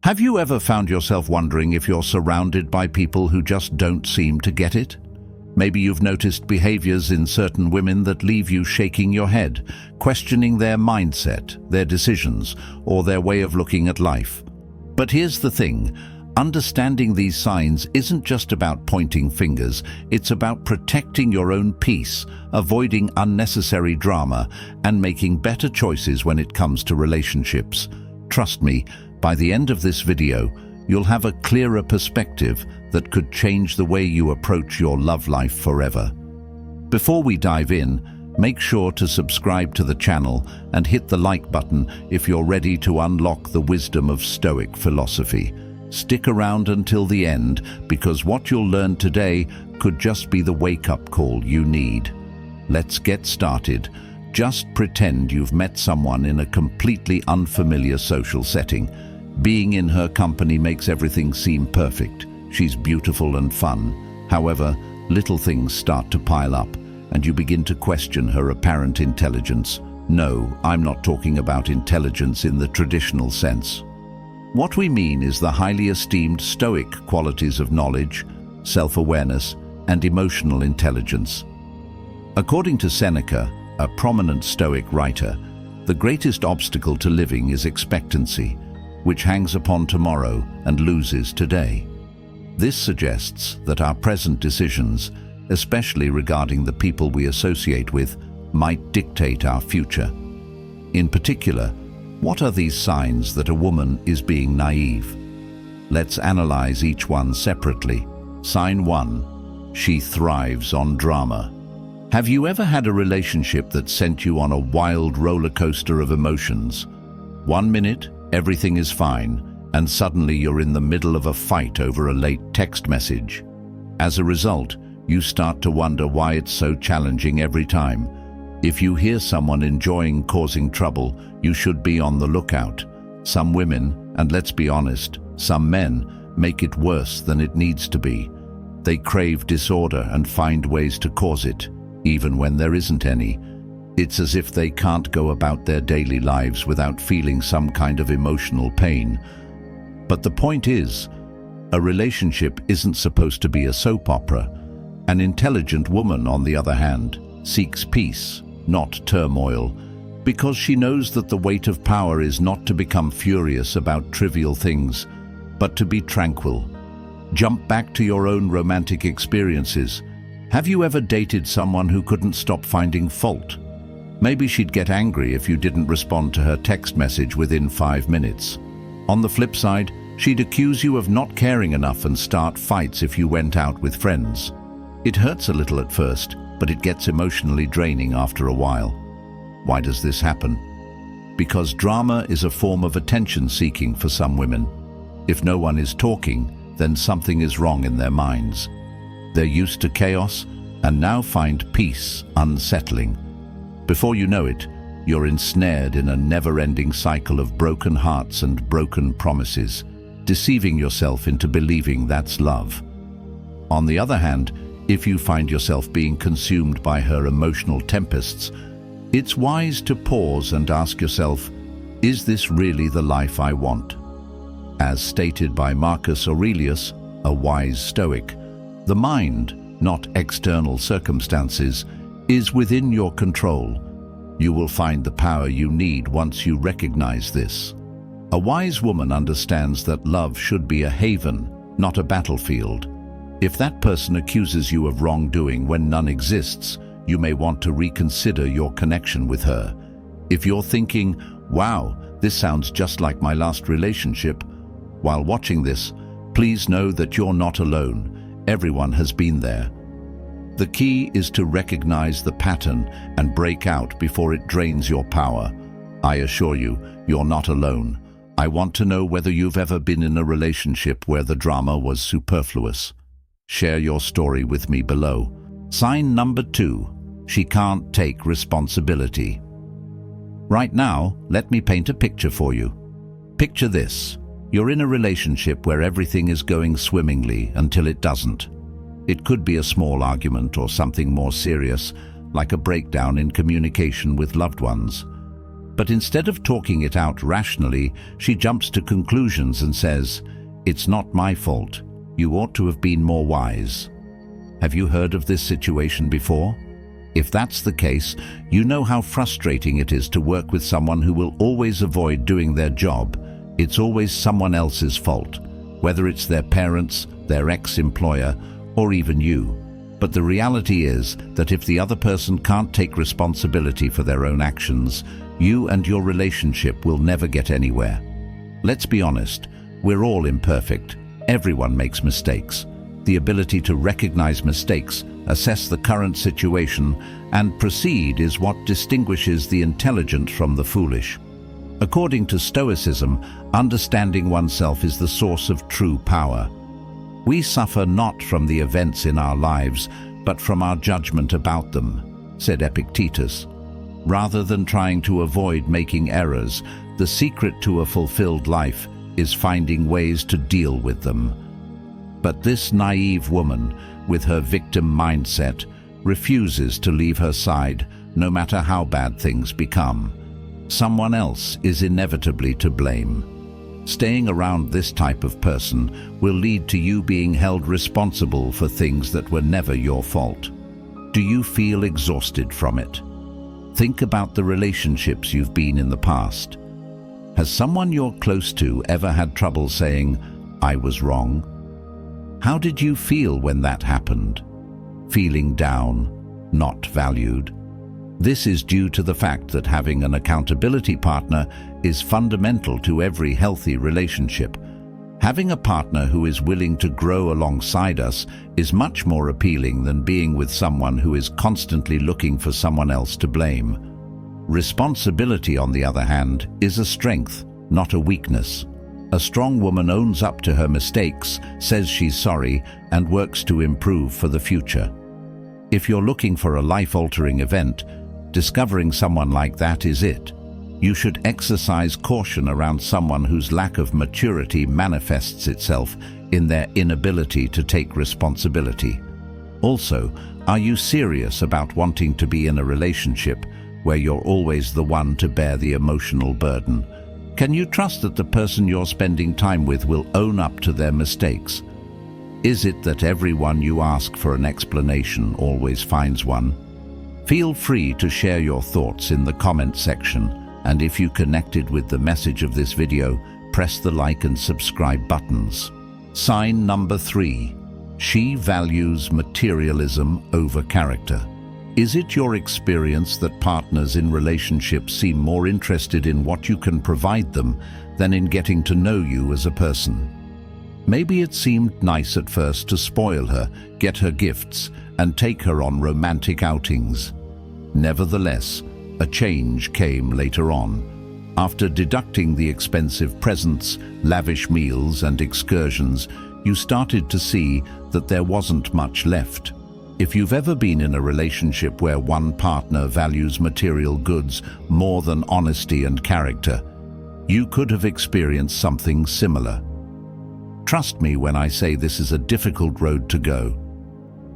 Have you ever found yourself wondering if you're surrounded by people who just don't seem to get it? Maybe you've noticed behaviors in certain women that leave you shaking your head, questioning their mindset, their decisions, or their way of looking at life. But here's the thing. Understanding these signs isn't just about pointing fingers, it's about protecting your own peace, avoiding unnecessary drama, and making better choices when it comes to relationships. Trust me, by the end of this video, you'll have a clearer perspective that could change the way you approach your love life forever. Before we dive in, make sure to subscribe to the channel and hit the like button if you're ready to unlock the wisdom of Stoic philosophy. Stick around until the end, because what you'll learn today could just be the wake-up call you need. Let's get started. Just pretend you've met someone in a completely unfamiliar social setting. Being in her company makes everything seem perfect. She's beautiful and fun. However, little things start to pile up, and you begin to question her apparent intelligence. No, I'm not talking about intelligence in the traditional sense. What we mean is the highly esteemed Stoic qualities of knowledge, self-awareness, and emotional intelligence. According to Seneca, a prominent Stoic writer, the greatest obstacle to living is expectancy, which hangs upon tomorrow and loses today. This suggests that our present decisions, especially regarding the people we associate with, might dictate our future. In particular, what are these signs that a woman is being naive? Let's analyze each one separately. Sign 1. She thrives on drama. Have you ever had a relationship that sent you on a wild roller coaster of emotions? 1 minute, everything is fine, and suddenly you're in the middle of a fight over a late text message. As a result, you start to wonder why it's so challenging every time. If you hear someone enjoying causing trouble, you should be on the lookout. Some women, and let's be honest, some men, make it worse than it needs to be. They crave disorder and find ways to cause it, even when there isn't any. It's as if they can't go about their daily lives without feeling some kind of emotional pain. But the point is, a relationship isn't supposed to be a soap opera. An intelligent woman, on the other hand, seeks peace, not turmoil, because she knows that the weight of power is not to become furious about trivial things, but to be tranquil. Jump back to your own romantic experiences. Have you ever dated someone who couldn't stop finding fault? Maybe she'd get angry if you didn't respond to her text message within 5 minutes. On the flip side, she'd accuse you of not caring enough and start fights if you went out with friends. It hurts a little at first, but it gets emotionally draining after a while. Why does this happen? Because drama is a form of attention-seeking for some women. If no one is talking, then something is wrong in their minds. They're used to chaos and now find peace unsettling. Before you know it, you're ensnared in a never-ending cycle of broken hearts and broken promises, deceiving yourself into believing that's love. On the other hand, if you find yourself being consumed by her emotional tempests, it's wise to pause and ask yourself, is this really the life I want? As stated by Marcus Aurelius, a wise Stoic, the mind, not external circumstances, is within your control. You will find the power you need once you recognize this. A wise woman understands that love should be a haven, not a battlefield. If that person accuses you of wrongdoing when none exists, you may want to reconsider your connection with her. If you're thinking, wow, this sounds just like my last relationship, while watching this, please know that you're not alone. Everyone has been there. The key is to recognize the pattern and break out before it drains your power. I assure you, you're not alone. I want to know whether you've ever been in a relationship where the drama was superfluous. Share your story with me below. Sign number 2. She can't take responsibility. Right now, let me paint a picture for you. Picture this. You're in a relationship where everything is going swimmingly until it doesn't. It could be a small argument or something more serious, like a breakdown in communication with loved ones. But instead of talking it out rationally, she jumps to conclusions and says, "It's not my fault. You ought to have been more wise." Have you heard of this situation before? If that's the case, you know how frustrating it is to work with someone who will always avoid doing their job. It's always someone else's fault, whether it's their parents, their ex-employer, or even you. But the reality is that if the other person can't take responsibility for their own actions, you and your relationship will never get anywhere. Let's be honest, we're all imperfect. Everyone makes mistakes. The ability to recognize mistakes, assess the current situation, and proceed is what distinguishes the intelligent from the foolish. According to Stoicism, understanding oneself is the source of true power. We suffer not from the events in our lives, but from our judgment about them, said Epictetus. Rather than trying to avoid making errors, the secret to a fulfilled life is finding ways to deal with them. But this naive woman, with her victim mindset, refuses to leave her side, no matter how bad things become. Someone else is inevitably to blame. Staying around this type of person will lead to you being held responsible for things that were never your fault. Do you feel exhausted from it? Think about the relationships you've been in the past. Has someone you're close to ever had trouble saying, "I was wrong"? How did you feel when that happened? Feeling down, not valued? This is due to the fact that having an accountability partner is fundamental to every healthy relationship. Having a partner who is willing to grow alongside us is much more appealing than being with someone who is constantly looking for someone else to blame. Responsibility, on the other hand, is a strength, not a weakness. A strong woman owns up to her mistakes, says she's sorry, and works to improve for the future. If you're looking for a life-altering event, discovering someone like that is it. You should exercise caution around someone whose lack of maturity manifests itself in their inability to take responsibility. Also, are you serious about wanting to be in a relationship where you're always the one to bear the emotional burden? Can you trust that the person you're spending time with will own up to their mistakes? Is it that everyone you ask for an explanation always finds one? Feel free to share your thoughts in the comment section, and if you connected with the message of this video, press the like and subscribe buttons. Sign number 3. She values materialism over character. Is it your experience that partners in relationships seem more interested in what you can provide them than in getting to know you as a person? Maybe it seemed nice at first to spoil her, get her gifts, and take her on romantic outings. Nevertheless, a change came later on. After deducting the expensive presents, lavish meals, and excursions, you started to see that there wasn't much left. If you've ever been in a relationship where one partner values material goods more than honesty and character, you could have experienced something similar. Trust me when I say this is a difficult road to go.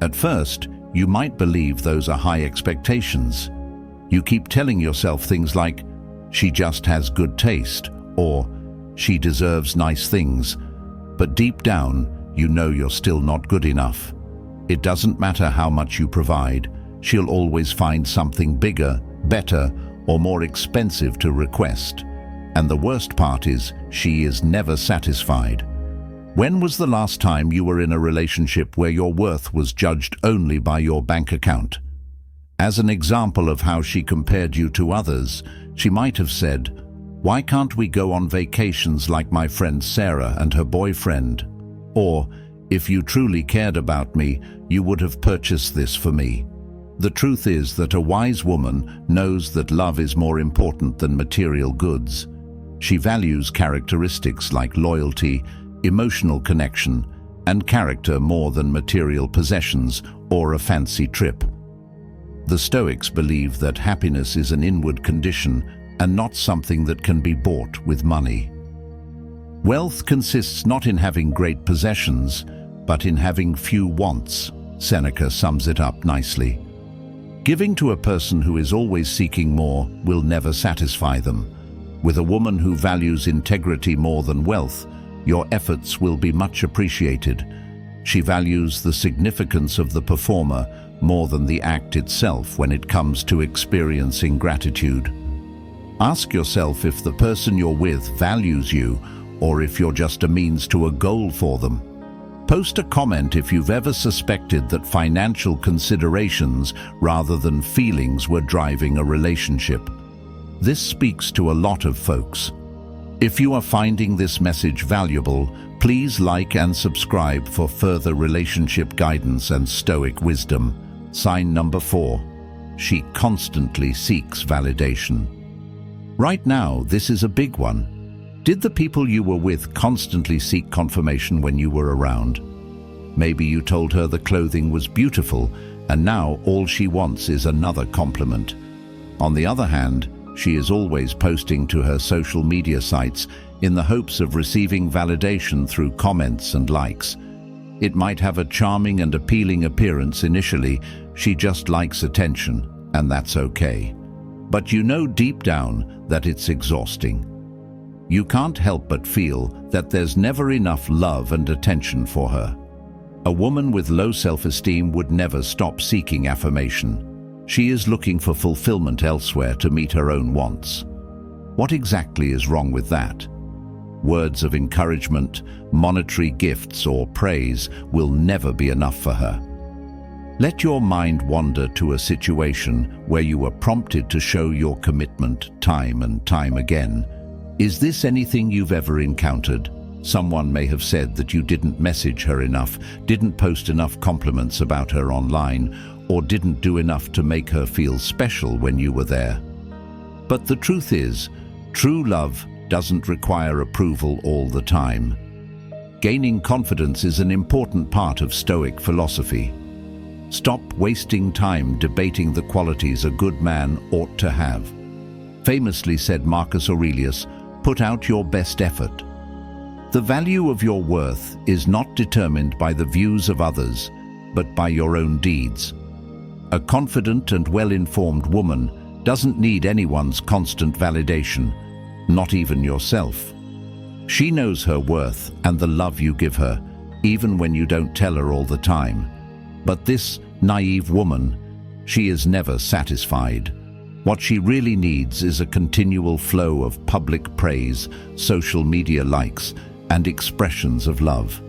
At first, you might believe those are high expectations. You keep telling yourself things like, "She just has good taste," or "She deserves nice things." But deep down, you know you're still not good enough. It doesn't matter how much you provide, she'll always find something bigger, better, or more expensive to request. And the worst part is, she is never satisfied. When was the last time you were in a relationship where your worth was judged only by your bank account? As an example of how she compared you to others, she might have said, "Why can't we go on vacations like my friend Sarah and her boyfriend?" Or, "If you truly cared about me, you would have purchased this for me." The truth is that a wise woman knows that love is more important than material goods. She values characteristics like loyalty, emotional connection, and character more than material possessions or a fancy trip. The Stoics believe that happiness is an inward condition and not something that can be bought with money. Wealth consists not in having great possessions, but in having few wants. Seneca sums it up nicely. Giving to a person who is always seeking more will never satisfy them. With a woman who values integrity more than wealth, your efforts will be much appreciated. She values the significance of the performer more than the act itself when it comes to experiencing gratitude. Ask yourself if the person you're with values you, or if you're just a means to a goal for them. Post a comment if you've ever suspected that financial considerations rather than feelings were driving a relationship. This speaks to a lot of folks. If you are finding this message valuable, please like and subscribe for further relationship guidance and Stoic wisdom. Sign number 4. She constantly seeks validation. Right now, this is a big one. Did the people you were with constantly seek confirmation when you were around? Maybe you told her the clothing was beautiful, and now all she wants is another compliment. On the other hand, she is always posting to her social media sites in the hopes of receiving validation through comments and likes. It might have a charming and appealing appearance initially. She just likes attention, and that's okay. But you know deep down that it's exhausting. You can't help but feel that there's never enough love and attention for her. A woman with low self-esteem would never stop seeking affirmation. She is looking for fulfillment elsewhere to meet her own wants. What exactly is wrong with that? Words of encouragement, monetary gifts, or praise will never be enough for her. Let your mind wander to a situation where you were prompted to show your commitment time and time again. Is this anything you've ever encountered? Someone may have said that you didn't message her enough, didn't post enough compliments about her online, or didn't do enough to make her feel special when you were there. But the truth is, true love doesn't require approval all the time. Gaining confidence is an important part of Stoic philosophy. Stop wasting time debating the qualities a good man ought to have. Famously said Marcus Aurelius, "Put out your best effort." The value of your worth is not determined by the views of others, but by your own deeds. A confident and well-informed woman doesn't need anyone's constant validation, not even yourself. She knows her worth and the love you give her, even when you don't tell her all the time. But this naive woman, she is never satisfied. What she really needs is a continual flow of public praise, social media likes, and expressions of love.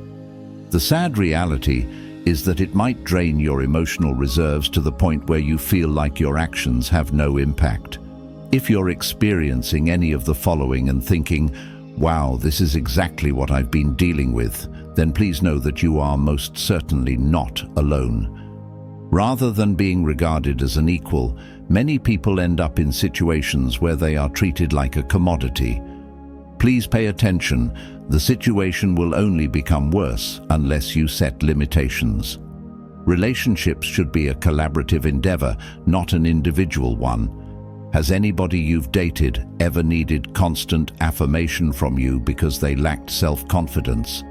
The sad reality is that it might drain your emotional reserves to the point where you feel like your actions have no impact. If you're experiencing any of the following and thinking, "Wow, this is exactly what I've been dealing with," then please know that you are most certainly not alone. Rather than being regarded as an equal, many people end up in situations where they are treated like a commodity. Please pay attention. The situation will only become worse unless you set limitations. Relationships should be a collaborative endeavor, not an individual one. Has anybody you've dated ever needed constant affirmation from you because they lacked self-confidence?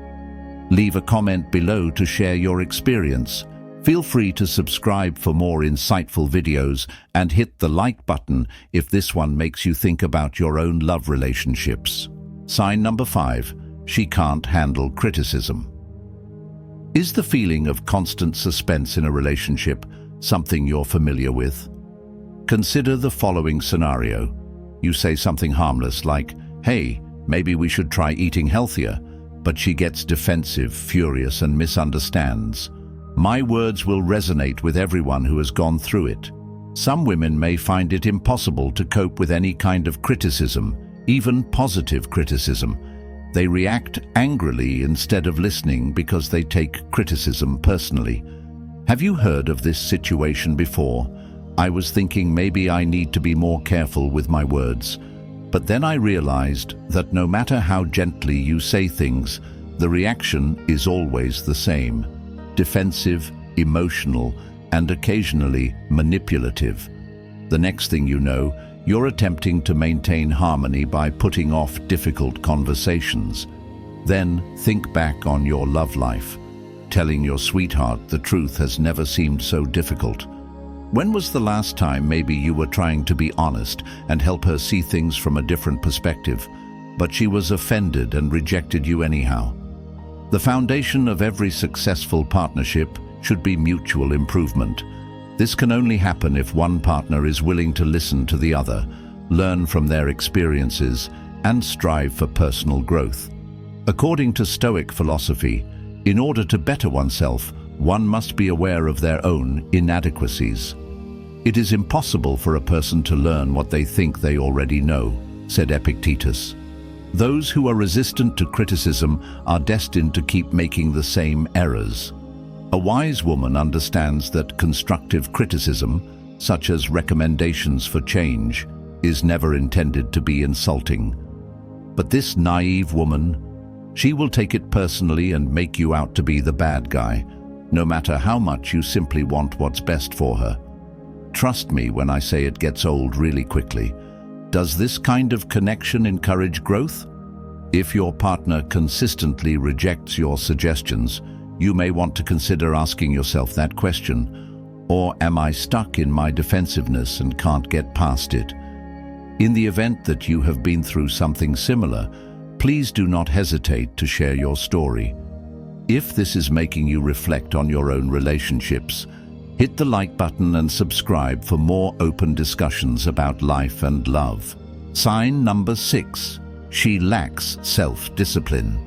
Leave a comment below to share your experience. Feel free to subscribe for more insightful videos and hit the like button if this one makes you think about your own love relationships. Sign number 5. She can't handle criticism. Is the feeling of constant suspense in a relationship something you're familiar with? Consider the following scenario. You say something harmless like, "Hey, maybe we should try eating healthier," but she gets defensive, furious, and misunderstands. My words will resonate with everyone who has gone through it. Some women may find it impossible to cope with any kind of criticism, even positive criticism. They react angrily instead of listening because they take criticism personally. Have you heard of this situation before? I was thinking maybe I need to be more careful with my words. But then I realized that no matter how gently you say things, the reaction is always the same. Defensive, emotional, and occasionally manipulative. The next thing you know, you're attempting to maintain harmony by putting off difficult conversations. Then think back on your love life. Telling your sweetheart the truth has never seemed so difficult. When was the last time maybe you were trying to be honest and help her see things from a different perspective, but she was offended and rejected you anyhow? The foundation of every successful partnership should be mutual improvement. This can only happen if one partner is willing to listen to the other, learn from their experiences, and strive for personal growth. According to Stoic philosophy, in order to better oneself, one must be aware of their own inadequacies. It is impossible for a person to learn what they think they already know, said Epictetus. Those who are resistant to criticism are destined to keep making the same errors. A wise woman understands that constructive criticism, such as recommendations for change, is never intended to be insulting. But this naive woman, she will take it personally and make you out to be the bad guy, no matter how much you simply want what's best for her. Trust me when I say it gets old really quickly. Does this kind of connection encourage growth? If your partner consistently rejects your suggestions, you may want to consider asking yourself that question. Or am I stuck in my defensiveness and can't get past it? In the event that you have been through something similar, please do not hesitate to share your story. If this is making you reflect on your own relationships, hit the like button and subscribe for more open discussions about life and love. Sign number 6. She lacks self-discipline.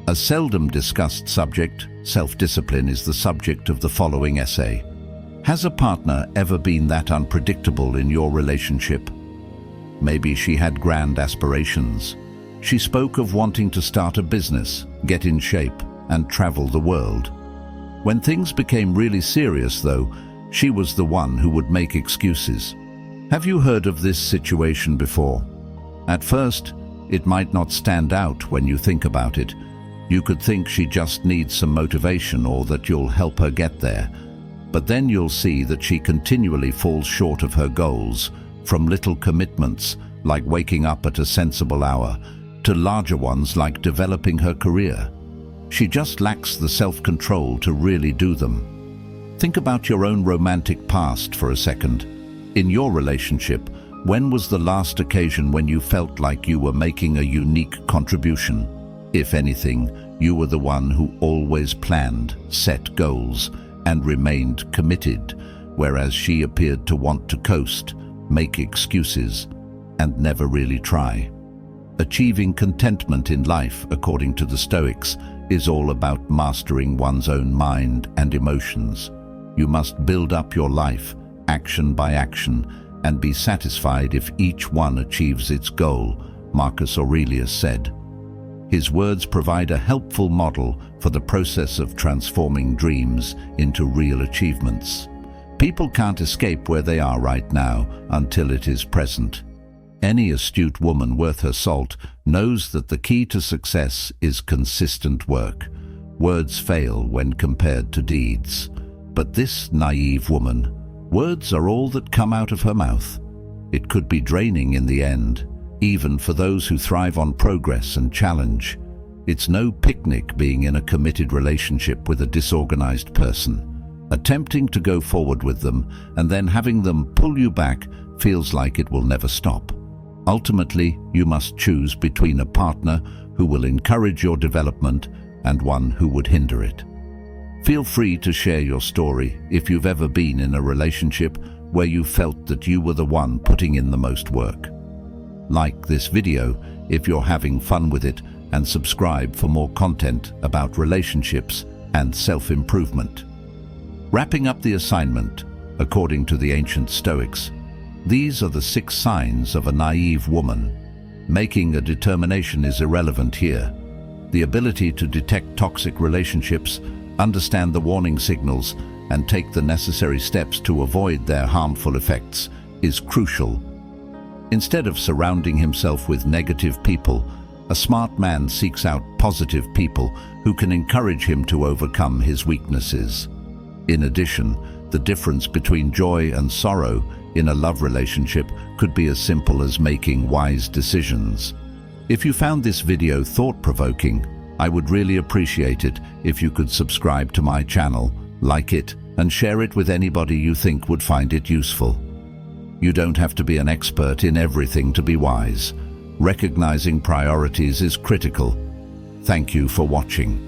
A seldom discussed subject, self-discipline, is the subject of the following essay. Has a partner ever been that unpredictable in your relationship? Maybe she had grand aspirations. She spoke of wanting to start a business, get in shape, and travel the world. When things became really serious, though, she was the one who would make excuses. Have you heard of this situation before? At first, it might not stand out when you think about it. You could think she just needs some motivation or that you'll help her get there. But then you'll see that she continually falls short of her goals, from little commitments like waking up at a sensible hour to larger ones like developing her career. She just lacks the self-control to really do them. Think about your own romantic past for a second. In your relationship, when was the last occasion when you felt like you were making a unique contribution? If anything, you were the one who always planned, set goals, and remained committed, whereas she appeared to want to coast, make excuses, and never really try. Achieving contentment in life, according to the Stoics, is all about mastering one's own mind and emotions. You must build up your life, action by action, and be satisfied if each one achieves its goal, Marcus Aurelius said. His words provide a helpful model for the process of transforming dreams into real achievements. People can't escape where they are right now until it is present. Any astute woman worth her salt knows that the key to success is consistent work. Words fail when compared to deeds. But this naive woman, words are all that come out of her mouth. It could be draining in the end, even for those who thrive on progress and challenge. It's no picnic being in a committed relationship with a disorganized person. Attempting to go forward with them and then having them pull you back feels like it will never stop. Ultimately, you must choose between a partner who will encourage your development and one who would hinder it. Feel free to share your story if you've ever been in a relationship where you felt that you were the one putting in the most work. Like this video if you're having fun with it, and subscribe for more content about relationships and self-improvement. Wrapping up the assignment, according to the ancient Stoics, these are the 6 signs of a naive woman. Making a determination is irrelevant here. The ability to detect toxic relationships, understand the warning signals, and take the necessary steps to avoid their harmful effects is crucial. Instead of surrounding himself with negative people, a smart man seeks out positive people who can encourage him to overcome his weaknesses. In addition, the difference between joy and sorrow in a love relationship could be as simple as making wise decisions. If you found this video thought-provoking, I would really appreciate it if you could subscribe to my channel, like it, and share it with anybody you think would find it useful. You don't have to be an expert in everything to be wise. Recognizing priorities is critical. Thank you for watching.